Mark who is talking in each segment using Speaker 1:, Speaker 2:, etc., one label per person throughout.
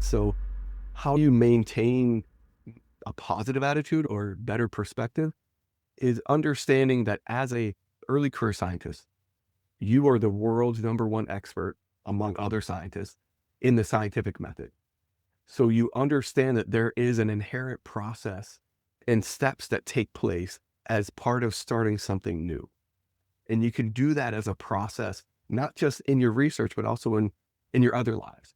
Speaker 1: So how you maintain a positive attitude or better perspective is understanding that as a early career scientist, you are the world's number one expert among other scientists in the scientific method. So you understand that there is an inherent process and steps that take place as part of starting something new. And you can do that as a process, not just in your research, but also in your other lives,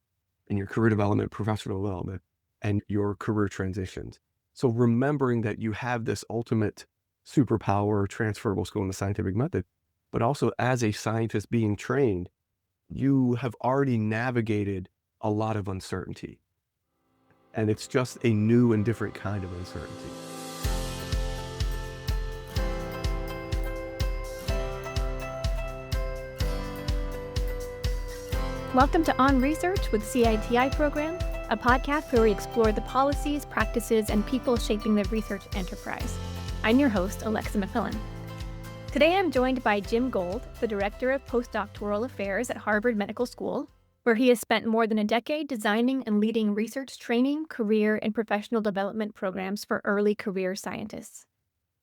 Speaker 1: in your career development, professional development, and your career transitions. So remembering that you have this ultimate superpower, transferable skill in the scientific method, but also as a scientist being trained, you have already navigated a lot of uncertainty. And it's just a new and different kind of uncertainty.
Speaker 2: Welcome to On Research with CITI program, a podcast where we explore the policies, practices, and people shaping the research enterprise. I'm your host, Alexa McClellan. Today I'm joined by Jim Gould, the Director of Postdoctoral Affairs at Harvard Medical School, where he has spent more than a decade designing and leading research training, career, and professional development programs for early career scientists.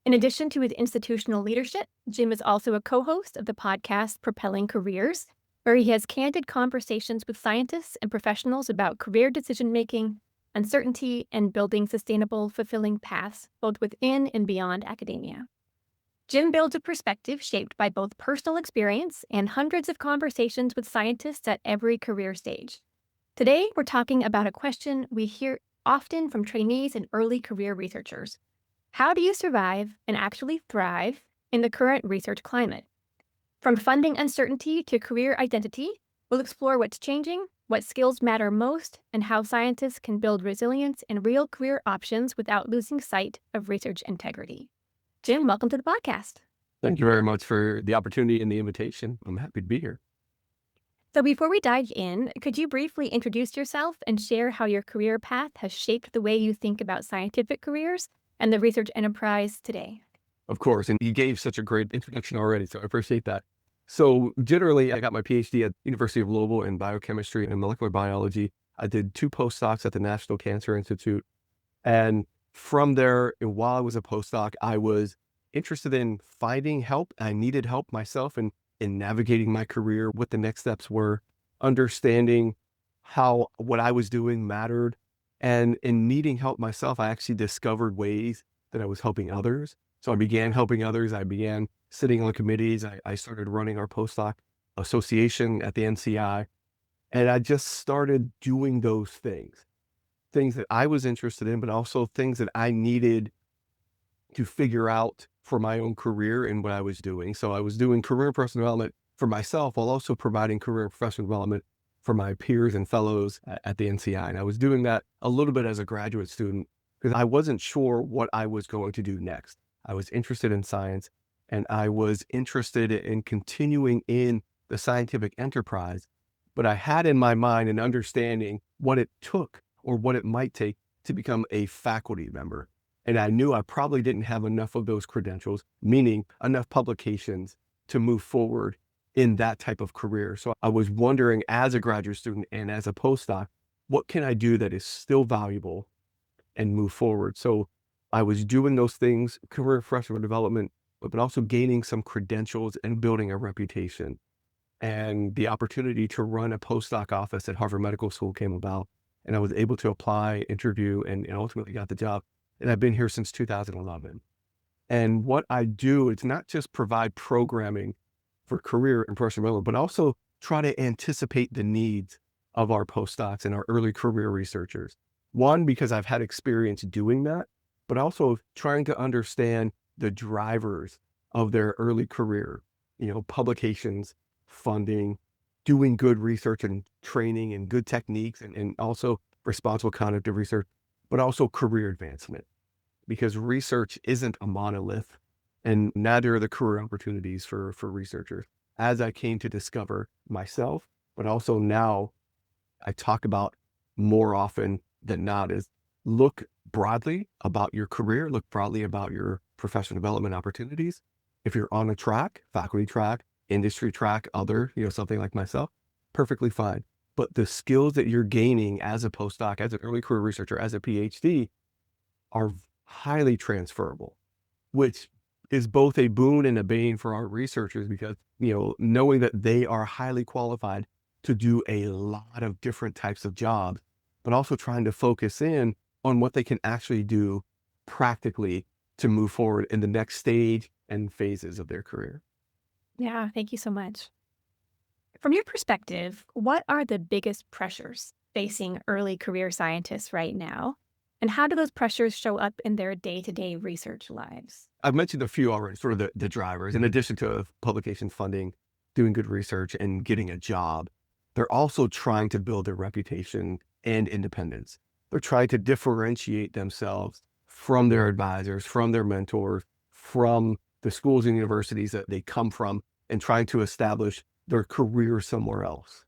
Speaker 2: In addition to his institutional leadership, Jim is also a co-host of the podcast Propelling Careers, where he has candid conversations with scientists and professionals about career decision-making, uncertainty, and building sustainable, fulfilling paths, both within and beyond academia. Jim builds a perspective shaped by both personal experience and hundreds of conversations with scientists at every career stage. Today, we're talking about a question we hear often from trainees and early career researchers. How do you survive and actually thrive in the current research climate? From funding uncertainty to career identity, we'll explore what's changing, what skills matter most, and how scientists can build resilience and real career options without losing sight of research integrity. Jim, welcome to the podcast.
Speaker 1: Thank you very much for the opportunity and the invitation. I'm happy to be here.
Speaker 2: So before we dive in, could you briefly introduce yourself and share how your career path has shaped the way you think about scientific careers and the research enterprise today?
Speaker 1: Of course, and you gave such a great introduction already, so I appreciate that. So generally, I got my PhD at University of Louisville in biochemistry and molecular biology. I did 2 postdocs at the National Cancer Institute. And from there, while I was a postdoc, I was interested in finding help. I needed help myself in navigating my career, what the next steps were, understanding how what I was doing mattered. And in needing help myself, I actually discovered ways that I was helping others. So I began helping others. I began sitting on committees. I started running our postdoc association at the NCI. And I just started doing those things that I was interested in, but also things that I needed to figure out for my own career and what I was doing. So I was doing career and professional development for myself while also providing career and professional development for my peers and fellows at the NCI. And I was doing that a little bit as a graduate student because I wasn't sure what I was going to do next. I was interested in science and I was interested in continuing in the scientific enterprise, but I had in my mind an understanding what it took or what it might take to become a faculty member. And I knew I probably didn't have enough of those credentials, meaning enough publications to move forward in that type of career. So I was wondering as a graduate student and as a postdoc, what can I do that is still valuable and move forward? So I was doing those things, career and professional development, but also gaining some credentials and building a reputation. And the opportunity to run a postdoc office at Harvard Medical School came about. And I was able to apply, interview, and ultimately got the job. And I've been here since 2011. And what I do, it's not just provide programming for career and professional development, but also try to anticipate the needs of our postdocs and our early career researchers. One, because I've had experience doing that, but also trying to understand the drivers of their early career, publications, funding, doing good research and training and good techniques and also responsible conduct of research, but also career advancement. Because research isn't a monolith and neither are the career opportunities for researchers. As I came to discover myself, but also now I talk about more often than not is look broadly about your career, look broadly about your professional development opportunities. If you're on a track, faculty track, industry track, other, something like myself, perfectly fine. but the skills that you're gaining as a postdoc, as an early career researcher, as a PhD are highly transferable, which is both a boon and a bane for our researchers because, knowing that they are highly qualified to do a lot of different types of jobs, but also trying to focus in on what they can actually do practically to move forward in the next stage and phases of their career.
Speaker 2: Yeah, thank you so much. From your perspective, what are the biggest pressures facing early career scientists right now? And how do those pressures show up in their day-to-day research lives?
Speaker 1: I've mentioned a few already, sort of the drivers, in addition to publication funding, doing good research, and getting a job. They're also trying to build their reputation and independence. They're trying to differentiate themselves from their advisors, from their mentors, from the schools and universities that they come from, and trying to establish their career somewhere else.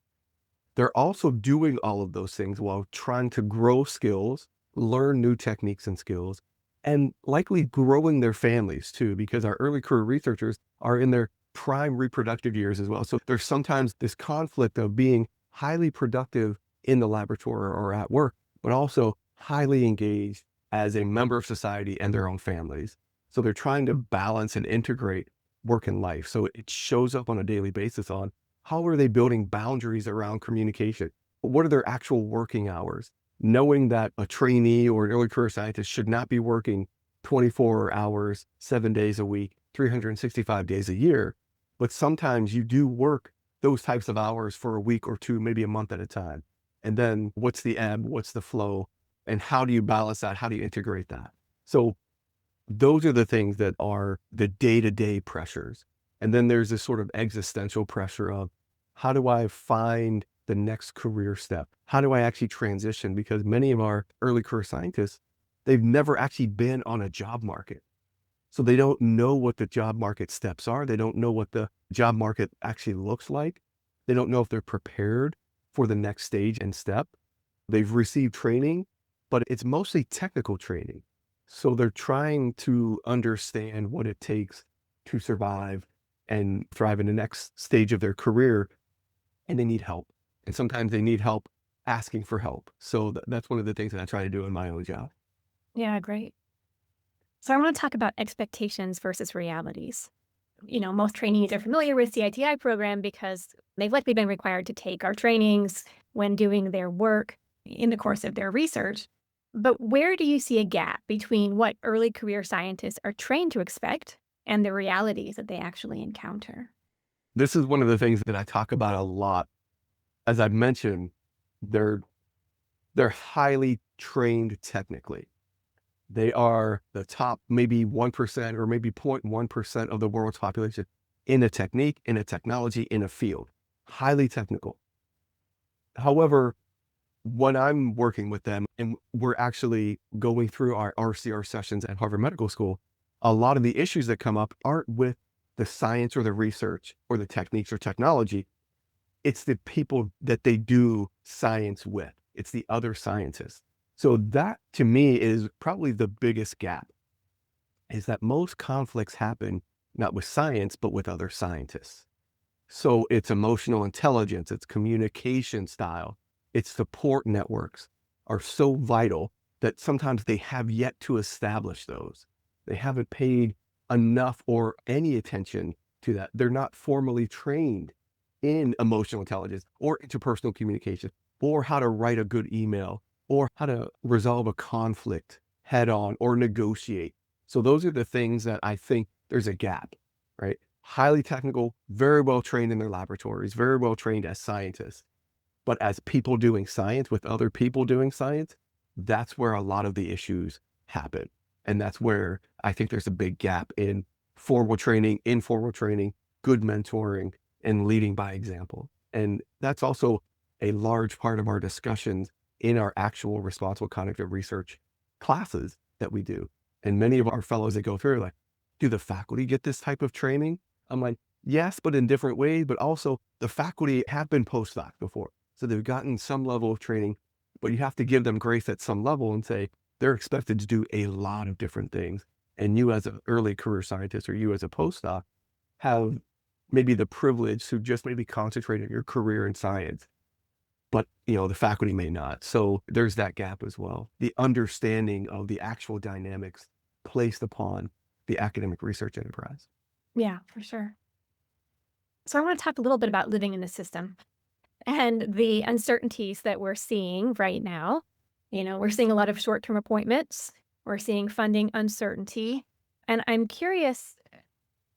Speaker 1: They're also doing all of those things while trying to grow skills, learn new techniques and skills, and likely growing their families too, because our early career researchers are in their prime reproductive years as well. So there's sometimes this conflict of being highly productive in the laboratory or at work, but also highly engaged as a member of society and their own families. So they're trying to balance and integrate work and life. So it shows up on a daily basis on how are they building boundaries around communication? What are their actual working hours? Knowing that a trainee or an early career scientist should not be working 24 hours, 7 days a week, 365 days a year. But sometimes you do work those types of hours for a week or two, maybe a month at a time. And then what's the ebb? What's the flow? And how do you balance that? How do you integrate that? So those are the things that are the day-to-day pressures. And then there's this sort of existential pressure of how do I find the next career step? How do I actually transition? Because many of our early career scientists, they've never actually been on a job market. So they don't know what the job market steps are. They don't know what the job market actually looks like. They don't know if they're prepared for the next stage and step. They've received training, but it's mostly technical training. So they're trying to understand what it takes to survive and thrive in the next stage of their career, and they need help. And sometimes they need help asking for help. So that's one of the things that I try to do in my own job.
Speaker 2: Yeah, great. So I want to talk about expectations versus realities. Most trainees are familiar with CITI program because they've likely been required to take our trainings when doing their work in the course of their research. But where do you see a gap between what early career scientists are trained to expect and the realities that they actually encounter?
Speaker 1: This is one of the things that I talk about a lot. As I mentioned, they're highly trained technically. They are the top maybe 1% or maybe 0.1% of the world's population in a technique, in a technology, in a field. Highly technical. However, when I'm working with them and we're actually going through our RCR sessions at Harvard Medical School, a lot of the issues that come up aren't with the science or the research or the techniques or technology. It's the people that they do science with. It's the other scientists. So that to me is probably the biggest gap, is that most conflicts happen not with science, but with other scientists. So it's emotional intelligence, it's communication style, its support networks are so vital that sometimes they have yet to establish those. They haven't paid enough or any attention to that. They're not formally trained in emotional intelligence or interpersonal communication or how to write a good email or how to resolve a conflict head on or negotiate. So those are the things that I think there's a gap, right? Highly technical, very well trained in their laboratories, very well trained as scientists. But as people doing science with other people doing science, that's where a lot of the issues happen. And that's where I think there's a big gap in formal training, informal training, good mentoring, and leading by example. And that's also a large part of our discussions in our actual responsible cognitive research classes that we do. And many of our fellows that go through are like, do the faculty get this type of training? I'm like, yes, but in different ways, but also the faculty have been postdoc before. So they've gotten some level of training, but you have to give them grace at some level and say, they're expected to do a lot of different things. And you as an early career scientist or you as a postdoc have maybe the privilege to just maybe concentrate on your career in science. but the faculty may not. So there's that gap as well. The understanding of the actual dynamics placed upon the academic research enterprise.
Speaker 2: Yeah, for sure. So I want to talk a little bit about living in the system and the uncertainties that we're seeing right now. We're seeing a lot of short-term appointments. We're seeing funding uncertainty. And I'm curious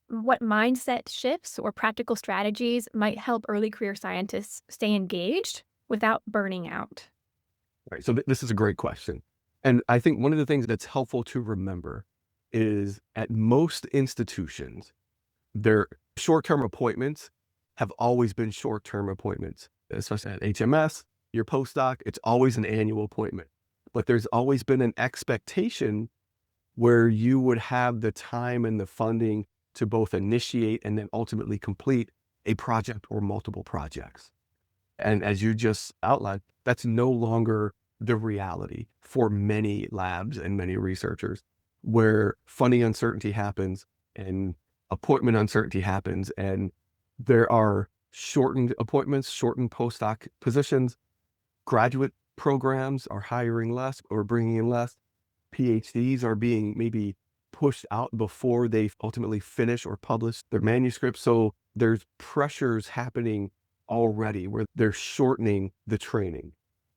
Speaker 2: what mindset shifts or practical strategies might help early career scientists stay engaged without burning out.
Speaker 1: Right. So this is a great question. And I think one of the things that's helpful to remember is at most institutions, their short-term appointments have always been short-term appointments, especially at HMS, your postdoc, it's always an annual appointment. But there's always been an expectation where you would have the time and the funding to both initiate and then ultimately complete a project or multiple projects. And as you just outlined, that's no longer the reality for many labs and many researchers, where funding uncertainty happens and appointment uncertainty happens, and there are shortened appointments, shortened postdoc positions. Graduate programs are hiring less or bringing in less. PhDs are being maybe pushed out before they ultimately finish or publish their manuscripts. So there's pressures happening already where they're shortening the training.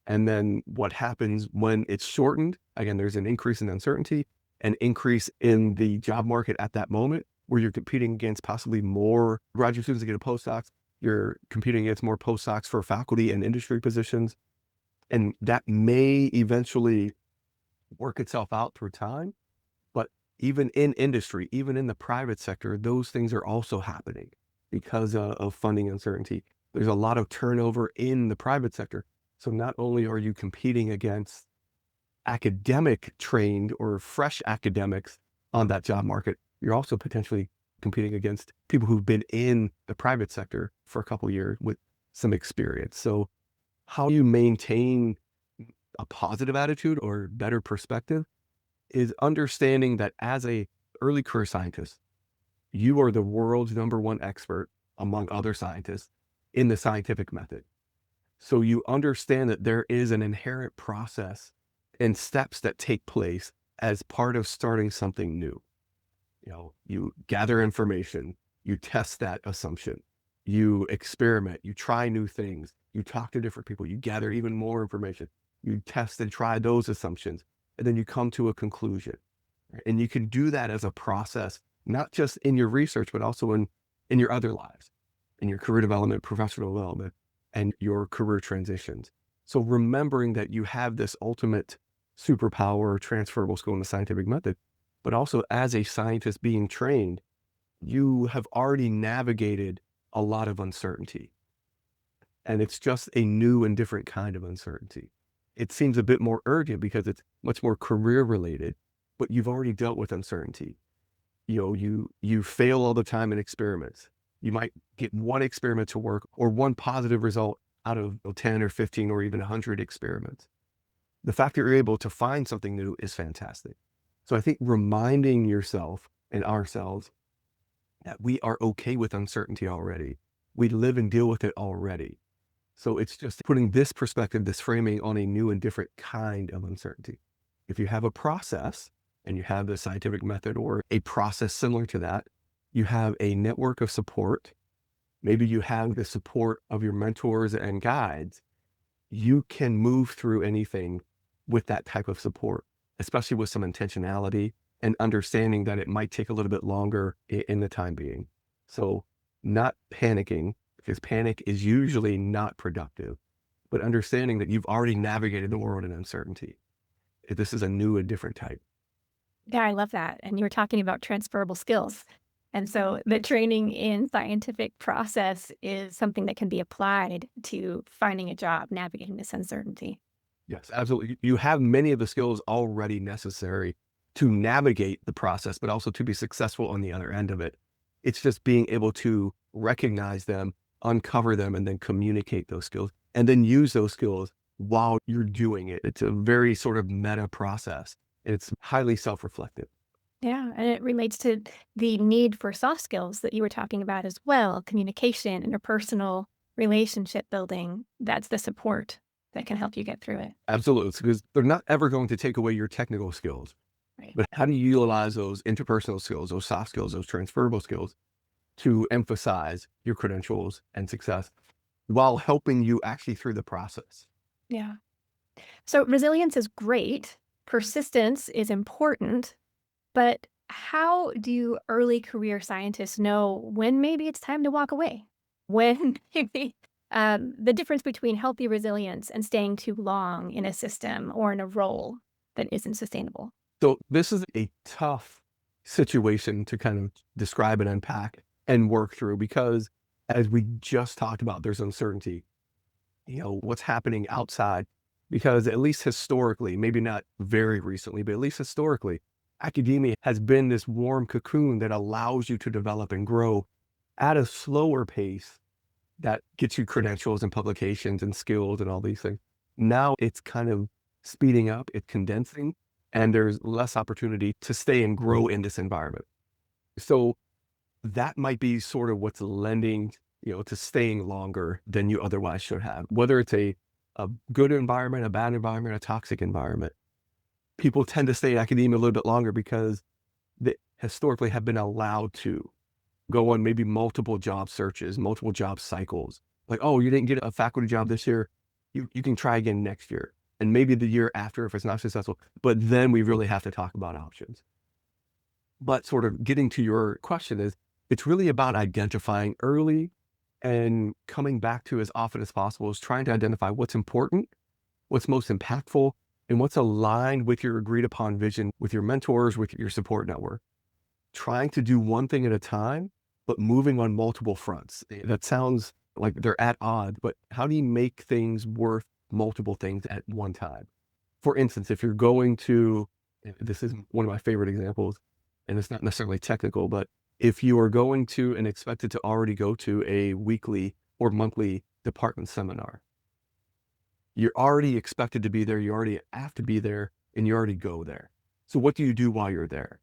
Speaker 1: And then what happens when it's shortened? Again, there's an increase in uncertainty, an increase in the job market at that moment where you're competing against possibly more graduate students to get a postdocs. You're competing against more postdocs for faculty and industry positions. And that may eventually work itself out through time. But even in industry, even in the private sector, those things are also happening because of funding uncertainty. There's a lot of turnover in the private sector. So not only are you competing against academic trained or fresh academics on that job market, you're also potentially competing against people who've been in the private sector for a couple of years with some experience. So how you maintain a positive attitude or better perspective is understanding that as a early career scientist, you are the world's #1 expert among other scientists in the scientific method. So you understand that there is an inherent process and steps that take place as part of starting something new. You gather information, you test that assumption, you experiment, you try new things, you talk to different people, you gather even more information, you test and try those assumptions, and then you come to a conclusion. Right? And you can do that as a process, not just in your research, but also in your other lives, in your career development, professional development, and your career transitions. So remembering that you have this ultimate superpower or transferable skill in the scientific method, but also as a scientist being trained, you have already navigated a lot of uncertainty. And it's just a new and different kind of uncertainty. It seems a bit more urgent because it's much more career related, but you've already dealt with uncertainty. You fail all the time in experiments. You might get one experiment to work or one positive result out of 10 or 15 or even 100 experiments. The fact that you're able to find something new is fantastic. So I think reminding yourself and ourselves that we are okay with uncertainty already. We live and deal with it already. So it's just putting this perspective, this framing on a new and different kind of uncertainty. If you have a process and you have the scientific method or a process similar to that, you have a network of support. Maybe you have the support of your mentors and guides. You can move through anything with that type of support, especially with some intentionality and understanding that it might take a little bit longer in the time being. So not panicking, because panic is usually not productive, but understanding that you've already navigated the world in uncertainty. This is a new and different type.
Speaker 2: Yeah, I love that. And you were talking about transferable skills. And so the training in scientific process is something that can be applied to finding a job, navigating this uncertainty.
Speaker 1: Yes, absolutely. You have many of the skills already necessary to navigate the process, but also to be successful on the other end of it. It's just being able to recognize them, uncover them, and then communicate those skills, and then use those skills while you're doing it. It's a very sort of meta process. It's highly self-reflective.
Speaker 2: Yeah, and it relates to the need for soft skills that you were talking about as well, communication, interpersonal relationship building that's the support that can help you get through it.
Speaker 1: Absolutely. Because they're not ever going to take away your technical skills,
Speaker 2: Right.
Speaker 1: but how do you utilize those interpersonal skills, those soft skills, those transferable skills to emphasize your credentials and success while helping you actually through the process?
Speaker 2: Yeah. So resilience is great. Persistence is important, but how do early career scientists know when maybe it's time to walk away? When maybe the difference between healthy resilience and staying too long in a system or in a role that isn't sustainable?
Speaker 1: So this is a tough situation to kind of describe and unpack and work through because as we just talked about, there's uncertainty, what's happening outside, because at least historically, maybe not very recently, but at least historically, academia has been this warm cocoon that allows you to develop and grow at a slower pace that gets you credentials and publications and skills and all these things. Now it's kind of speeding up, it's condensing, and there's less opportunity to stay and grow in this environment. So that might be sort of what's lending, to staying longer than you otherwise should have, whether it's a good environment, a bad environment, a toxic environment. People tend to stay in academia a little bit longer because they historically have been allowed to go on maybe multiple job searches, multiple job cycles. Like, oh, you didn't get a faculty job this year. You can try again next year. And maybe the year after if it's not successful. But then we really have to talk about options. But sort of getting to your question is, it's really about identifying early and coming back to as often as possible is trying to identify what's important, what's most impactful, and what's aligned with your agreed upon vision, with your mentors, with your support network. Trying to do one thing at a time, but moving on multiple fronts. That sounds like they're at odds, but how do you make things worth multiple things at one time? For instance, if you're going to, this is one of my favorite examples, and it's not necessarily technical, but if you are going to and expected to already go to a weekly or monthly department seminar, you're already expected to be there, you already have to be there, and you already go there. So what do you do while you're there?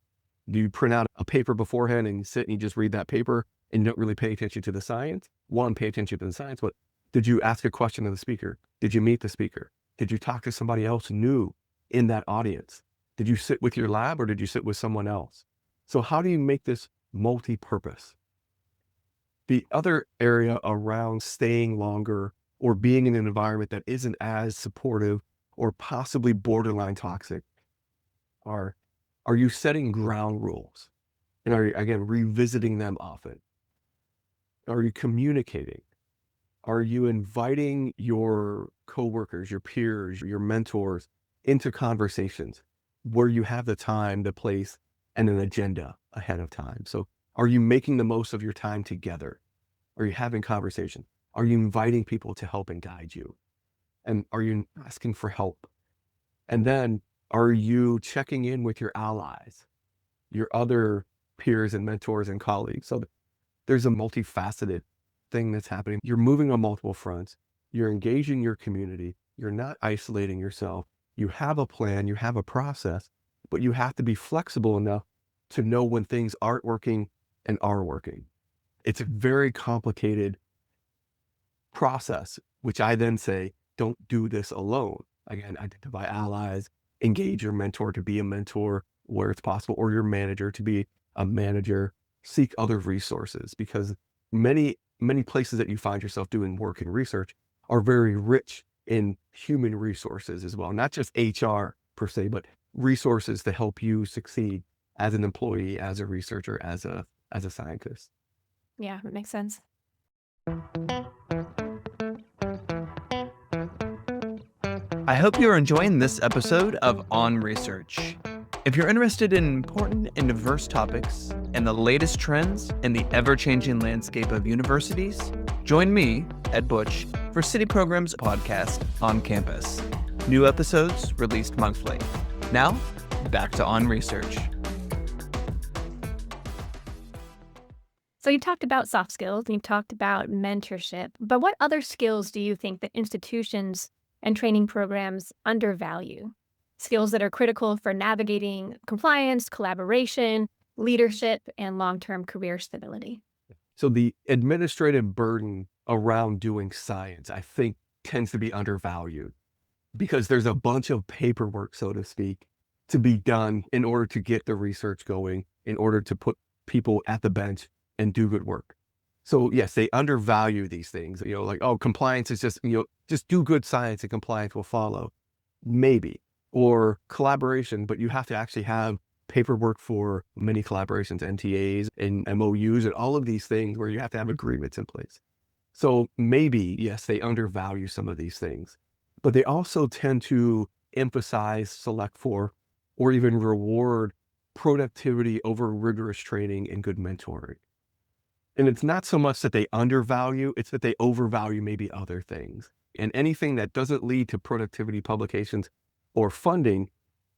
Speaker 1: Do you print out a paper beforehand and you sit and you just read that paper and you don't really pay attention to the science? One, pay attention to the science, but did you ask a question of the speaker? Did you meet the speaker? Did you talk to somebody else new in that audience? Did you sit with your lab or did you sit with someone else? So how do you make this multi-purpose? The other area around staying longer or being in an environment that isn't as supportive or possibly borderline toxic are you setting ground rules? And are you, again, revisiting them often? Are you communicating? Are you inviting your coworkers, your peers, your mentors into conversations where you have the time, the place, and an agenda ahead of time? So are you making the most of your time together? Are you having conversation? Are you inviting people to help and guide you? And are you asking for help? And then are you checking in with your allies, your other peers and mentors and colleagues? So there's a multifaceted thing that's happening. You're moving on multiple fronts. You're engaging your community. You're not isolating yourself. You have a plan, you have a process, but you have to be flexible enough to know when things aren't working and are working. It's a very complicated process, which I then say, don't do this alone. Again, identify allies, engage your mentor to be a mentor where it's possible, or your manager to be a manager. Seek other resources because many places that you find yourself doing work and research are very rich in human resources as well, not just HR per se, but resources to help you succeed as an employee, as a researcher, as a scientist.
Speaker 2: Yeah, that makes sense.
Speaker 3: I hope you're enjoying this episode of On Research. If you're interested in important and diverse topics and the latest trends in the ever-changing landscape of universities, join me, Ed Butch, for CITI Program's podcast, On Campus. New episodes released monthly. Now, back to On Research.
Speaker 2: So you talked about soft skills and you talked about mentorship, but what other skills do you think that institutions and training programs undervalue? Skills that are critical for navigating compliance, collaboration, leadership, and long-term career stability.
Speaker 1: So the administrative burden around doing science, I think tends to be undervalued because there's a bunch of paperwork, so to speak, to be done in order to get the research going, in order to put people at the bench and do good work. So yes, they undervalue these things, like, oh, compliance is just, just do good science and compliance will follow. Maybe. Or collaboration, but you have to actually have paperwork for many collaborations, NTAs and MOUs and all of these things where you have to have agreements in place. So maybe, yes, they undervalue some of these things, but they also tend to emphasize, select for, or even reward productivity over rigorous training and good mentoring. And it's not so much that they undervalue, it's that they overvalue maybe other things. And anything that doesn't lead to productivity publications or funding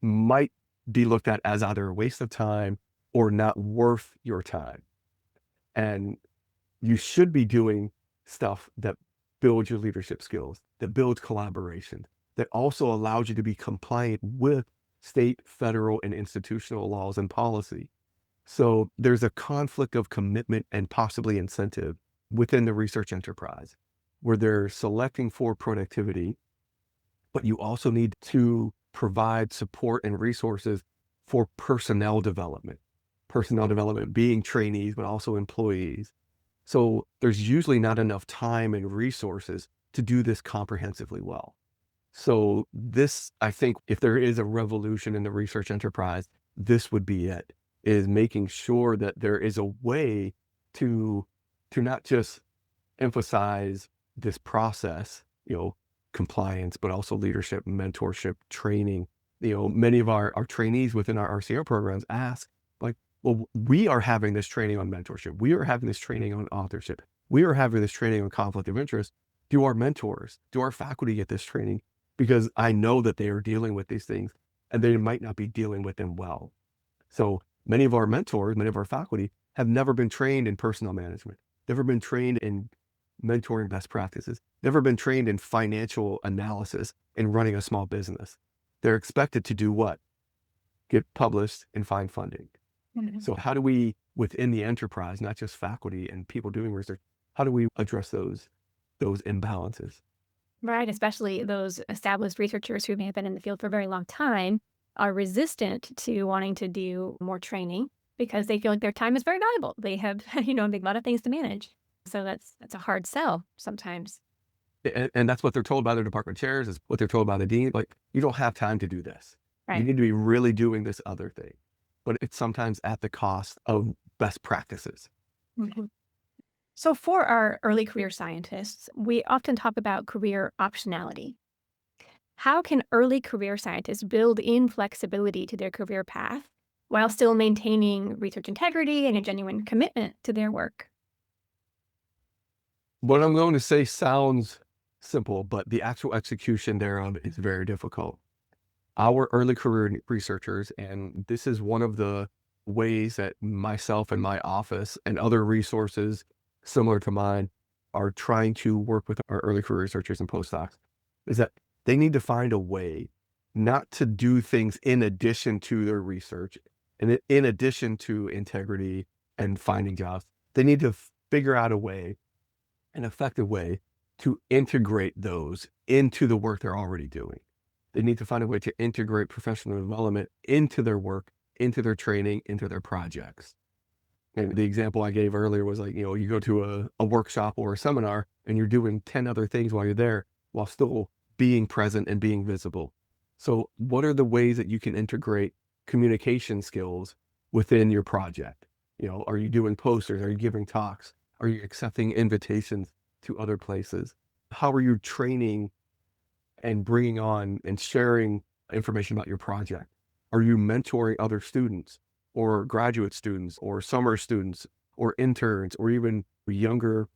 Speaker 1: might be looked at as either a waste of time or not worth your time. And you should be doing stuff that builds your leadership skills, that builds collaboration, that also allows you to be compliant with state, federal, and institutional laws and policy. So there's a conflict of commitment and possibly incentive within the research enterprise where they're selecting for productivity, but you also need to provide support and resources for personnel development being trainees, but also employees. So there's usually not enough time and resources to do this comprehensively well. So this, I think, if there is a revolution in the research enterprise, this would be it, is making sure that there is a way to not just emphasize this process, compliance, but also leadership, mentorship, training. Many of our trainees within our RCO programs ask, like, well, we are having this training on mentorship. We are having this training on authorship. We are having this training on conflict of interest. Do our mentors, do our faculty get this training? Because I know that they are dealing with these things and they might not be dealing with them well. So many of our mentors, many of our faculty have never been trained in personnel management, never been trained in mentoring best practices, never been trained in financial analysis and running a small business. They're expected to do what? Get published and find funding.
Speaker 2: Mhm.
Speaker 1: So how do we, within the enterprise, not just faculty and people doing research, how do we address those imbalances?
Speaker 2: Right, especially those established researchers who may have been in the field for a very long time are resistant to wanting to do more training because they feel like their time is very valuable. They have, a big lot of things to manage. So that's a hard sell sometimes.
Speaker 1: And that's what they're told by their department chairs, is what they're told by the dean. Like, you don't have time to do this. You
Speaker 2: Right.
Speaker 1: need to be really doing this other thing. But it's sometimes at the cost of best practices.
Speaker 2: Mhm. So for our early career scientists, we often talk about career optionality. How can early career scientists build in flexibility to their career path while still maintaining research integrity and a genuine commitment to their work?
Speaker 1: What I'm going to say sounds simple, but the actual execution thereof is very difficult. Our early career researchers, and this is one of the ways that myself and my office and other resources similar to mine are trying to work with our early career researchers and postdocs, is that they need to find a way not to do things in addition to their research and in addition to integrity and finding jobs. They need to figure out a way, an effective way, to integrate those into the work they're already doing. They need to find a way to integrate professional development into their work, into their training, into their projects. And the example I gave earlier was like, you go to a workshop or a seminar and you're doing 10 other things while you're there while still being present and being visible. So what are the ways that you can integrate communication skills within your project? Are you doing posters? Are you giving talks? Are you accepting invitations to other places? How are you training and bringing on and sharing information about your project? Are you mentoring other students or graduate students or summer students or interns or even younger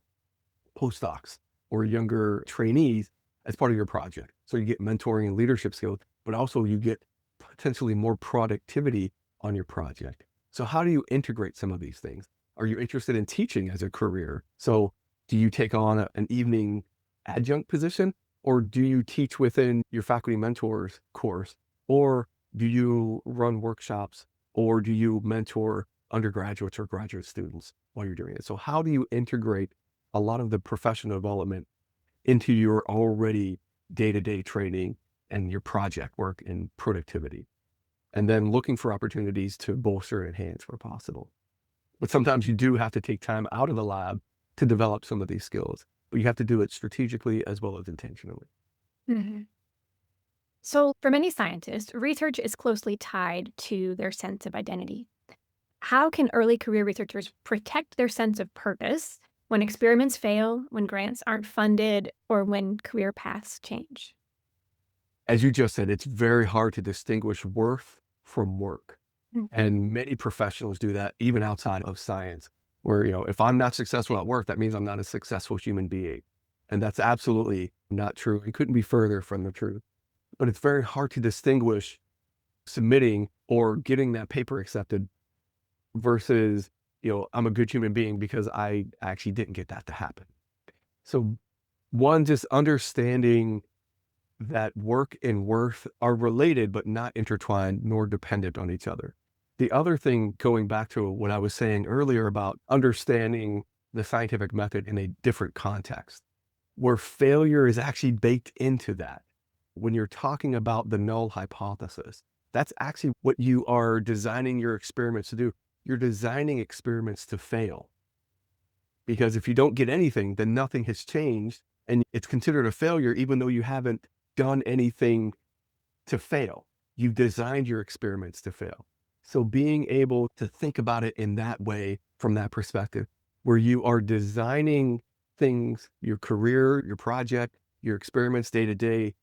Speaker 1: postdocs or younger trainees as part of your project? So you get mentoring and leadership skills, but also you get potentially more productivity on your project. So how do you integrate some of these things? Are you interested in teaching as a career? So do you take on an evening adjunct position? Or do you teach within your faculty mentors course? Or do you run workshops? Or do you mentor undergraduates or graduate students while you're doing it? So how do you integrate a lot of the professional development into your already day-to-day training and your project work and productivity. And then looking for opportunities to bolster and enhance where possible. But sometimes you do have to take time out of the lab to develop some of these skills, but you have to do it strategically as well as intentionally.
Speaker 2: Mhm. So, for many scientists, research is closely tied to their sense of identity. How can early career researchers protect their sense of purpose when experiments fail, when grants aren't funded, or when career paths change?
Speaker 1: As you just said, it's very hard to distinguish worth from work.
Speaker 2: Mm.
Speaker 1: And many professionals do that even outside of science, where, if I'm not successful at work, that means I'm not a successful human being. And that's absolutely not true. It couldn't be further from the truth. But it's very hard to distinguish submitting or getting that paper accepted versus, I'm a good human being because I actually didn't get that to happen. So one, just understanding that work and worth are related, but not intertwined nor dependent on each other. The other thing, going back to what I was saying earlier about understanding the scientific method in a different context, where failure is actually baked into that. When you're talking about the null hypothesis, that's actually what you are designing your experiments to do. You're designing experiments to fail. Because if you don't get anything, then nothing has changed and it's considered a failure, even though you haven't done anything to fail. You've designed your experiments to fail. So being able to think about it in that way, from that perspective, where you are designing things, your career, your project, your experiments day to day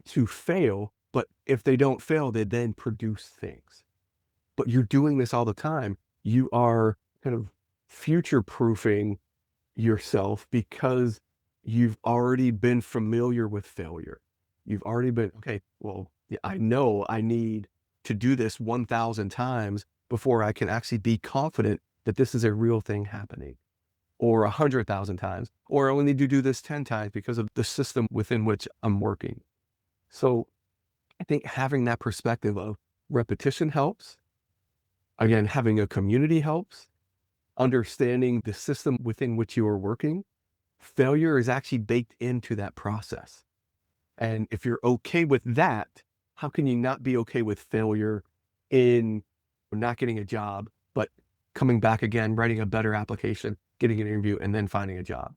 Speaker 1: to fail, but if they don't fail, they then produce things. But you're doing this all the time. You are kind of future-proofing yourself because you've already been familiar with failure. You've already been, okay, well, yeah, I know I need to do this 1,000 times before I can actually be confident that this is a real thing happening, or 100,000 times, or I only need to do this 10 times because of the system within which I'm working. So I think having that perspective of repetition helps. Again, having a community helps. Understanding the system within which you are working. Failure is actually baked into that process. And if you're okay with that, how can you not be okay with failure in not getting a job, but coming back again, writing a better application, getting an interview, and then finding a job?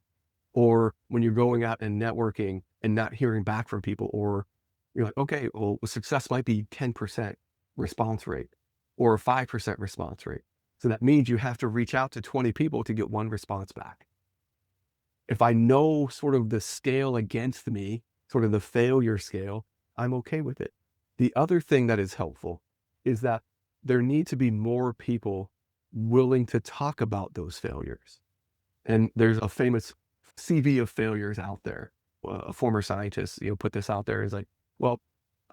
Speaker 1: Or when you're going out and networking and not hearing back from people, or you're like, okay, well, success might be 10% response rate or a 5% response rate. So that means you have to reach out to 20 people to get one response back. If I know sort of the scale against me, sort of the failure scale, I'm okay with it. The other thing that is helpful is that there need to be more people willing to talk about those failures. And there's a famous CV of failures out there. A former scientist, put this out there. Is like, well,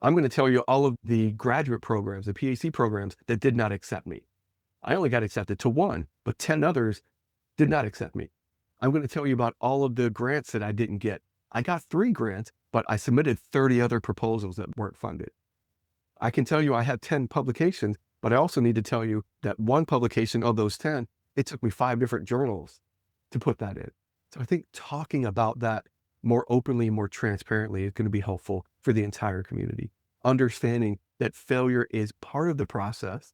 Speaker 1: I'm going to tell you all of the graduate programs, the PhD programs that did not accept me. I only got accepted to one, but 10 others did not accept me. I'm going to tell you about all of the grants that I didn't get. I got 3 grants, but I submitted 30 other proposals that weren't funded. I can tell you I had 10 publications, but I also need to tell you that one publication of those 10, it took me 5 different journals to put that in. So I think talking about that more openly, more transparently is going to be helpful for the entire community. Understanding that failure is part of the process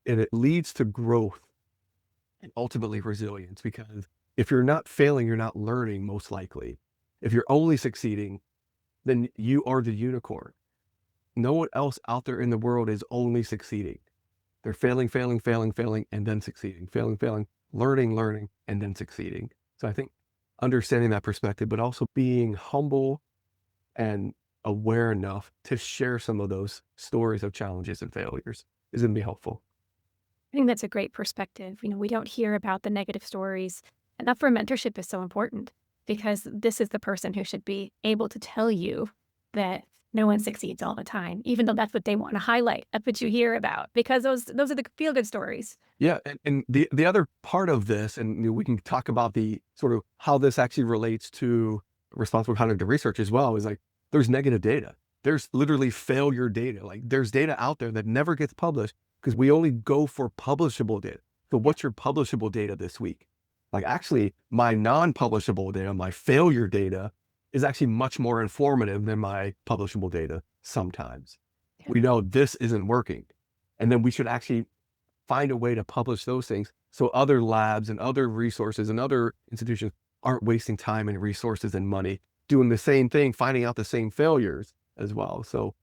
Speaker 1: and it leads to growth and ultimately resilience, because if you're not failing, you're not learning, most likely. If you're only succeeding, then you are the unicorn. No one else out there in the world is only succeeding. They're failing, and then succeeding, failing, learning, and then succeeding. So I think understanding that perspective, but also being humble and aware enough to share some of those stories of challenges and failures is going to be helpful.
Speaker 2: I think that's a great perspective. We don't hear about the negative stories, and that's where mentorship is so important, because this is the person who should be able to tell you that no one succeeds all the time, even though that's what they want to highlight. That's what you hear about, because those are the feel-good stories.
Speaker 1: Yeah, and the other part of this, and we can talk about the sort of how this actually relates to responsible conduct of research as well, is like there's negative data. There's literally failure data. Like there's data out there that never gets published because we only go for publishable data. So what's your publishable data this week? Like actually my non-publishable data, my failure data is actually much more informative than my publishable data sometimes.
Speaker 2: Yeah.
Speaker 1: We know this isn't working. And then we should actually find a way to publish those things so other labs and other resources and other institutions aren't wasting time and resources and money doing the same thing, finding out the same failures as well. So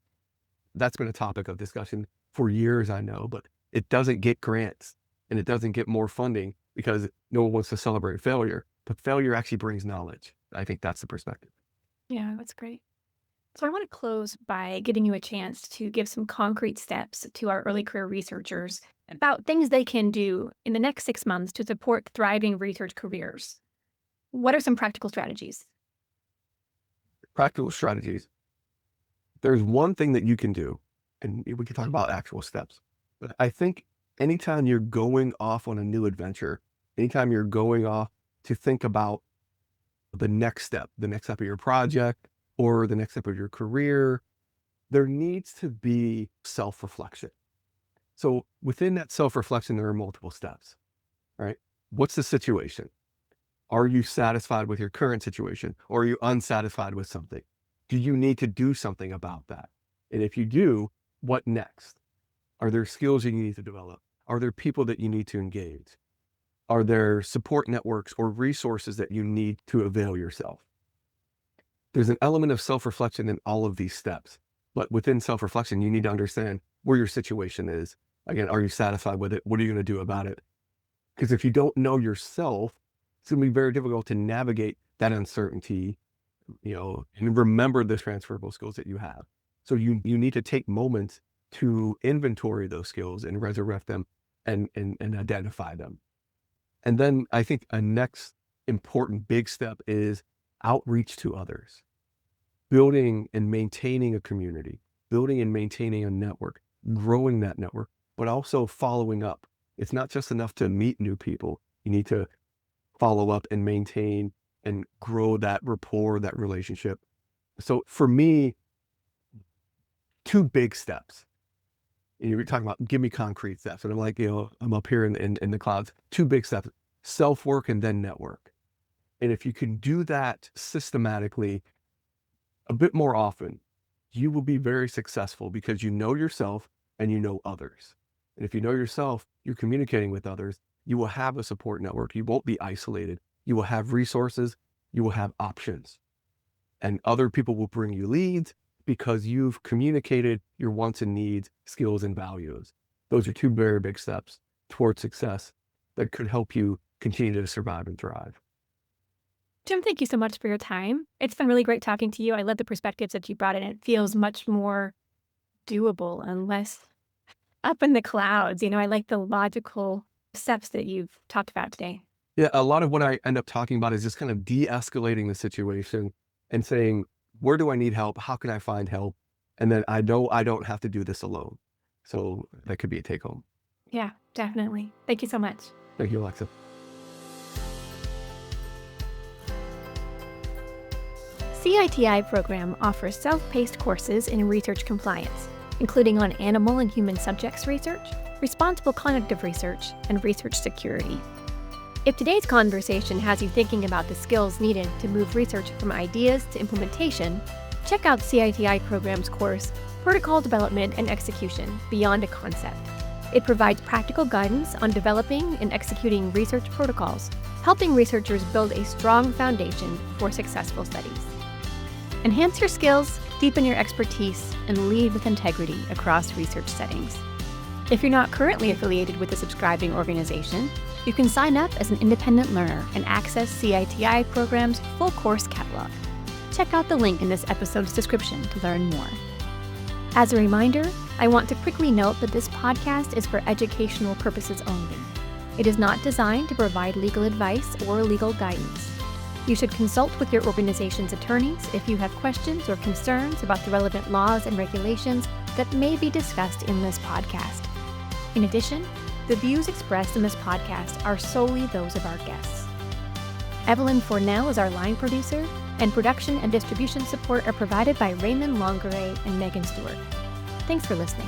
Speaker 1: that's been a topic of discussion for years, I know, but it doesn't get grants and it doesn't get more funding because no one wants to celebrate failure, but failure actually brings knowledge. I think that's the perspective.
Speaker 2: Yeah, that's great. So I want to close by giving you a chance to give some concrete steps to our early career researchers about things they can do in the next 6 months to support thriving research careers. What are some practical strategies?
Speaker 1: Practical strategies. There's one thing that you can do, and we can talk about actual steps, but I think anytime you're going off on a new adventure, anytime you're going off to think about the next step of your project or the next step of your career, there needs to be self-reflection. So within that self-reflection, there are multiple steps, right? What's the situation? Are you satisfied with your current situation, or are you unsatisfied with something? Do you need to do something about that? And if you do, what next? Are there skills you need to develop? Are there people that you need to engage? Are there support networks or resources that you need to avail yourself? There's an element of self-reflection in all of these steps, but within self-reflection, you need to understand where your situation is. Again, are you satisfied with it? What are you going to do about it? Because if you don't know yourself, it's going to be very difficult to navigate that uncertainty, and remember the transferable skills that you have. So you need to take moments to inventory those skills and resurrect them and identify them. And then I think a next important big step is outreach to others, building and maintaining a community, building and maintaining a network, growing that network, but also following up. It's not just enough to meet new people. You need to follow up and maintain and grow that rapport, that relationship. So for me, 2 big steps. And you were talking about, give me concrete steps. And I'm like, I'm up here in the clouds. 2 big steps, self-work and then network. And if you can do that systematically a bit more often, you will be very successful because you know yourself and you know others. And if you know yourself, you're communicating with others, you will have a support network. You won't be isolated. You will have resources. You will have options. And other people will bring you leads because you've communicated your wants and needs, skills and values. Those are 2 very big steps towards success that could help you continue to survive and thrive.
Speaker 2: Jim, thank you so much for your time. It's been really great talking to you. I love the perspectives that you brought in. It feels much more doable and less up in the clouds. I like the logical steps that you've talked about today.
Speaker 1: Yeah, a lot of what I end up talking about is just kind of de-escalating the situation and saying, where do I need help? How can I find help? And then I know I don't have to do this alone. So that could be a take home.
Speaker 2: Yeah, definitely. Thank you so much.
Speaker 1: Thank you, Alexa.
Speaker 2: CITI program offers self-paced courses in research compliance, including on animal and human subjects research, responsible conduct of research, and research security. If today's conversation has you thinking about the skills needed to move research from ideas to implementation, check out CITI program's course, Protocol Development and Execution Beyond a Concept. It provides practical guidance on developing and executing research protocols, helping researchers build a strong foundation for successful studies. Enhance your skills, deepen your expertise, and lead with integrity across research settings. If you're not currently affiliated with a subscribing organization, you can sign up as an independent learner and access CITI program's full course catalog. Check out the link in this episode's description to learn more. As a reminder, I want to quickly note that this podcast is for educational purposes only. It is not designed to provide legal advice or legal guidance. You should consult with your organization's attorneys if you have questions or concerns about the relevant laws and regulations that may be discussed in this podcast. In addition, the views expressed in this podcast are solely those of our guests. Evelyn Fornell is our line producer, and production and distribution support are provided by Raymond Longeray and Megan Stewart. Thanks for listening.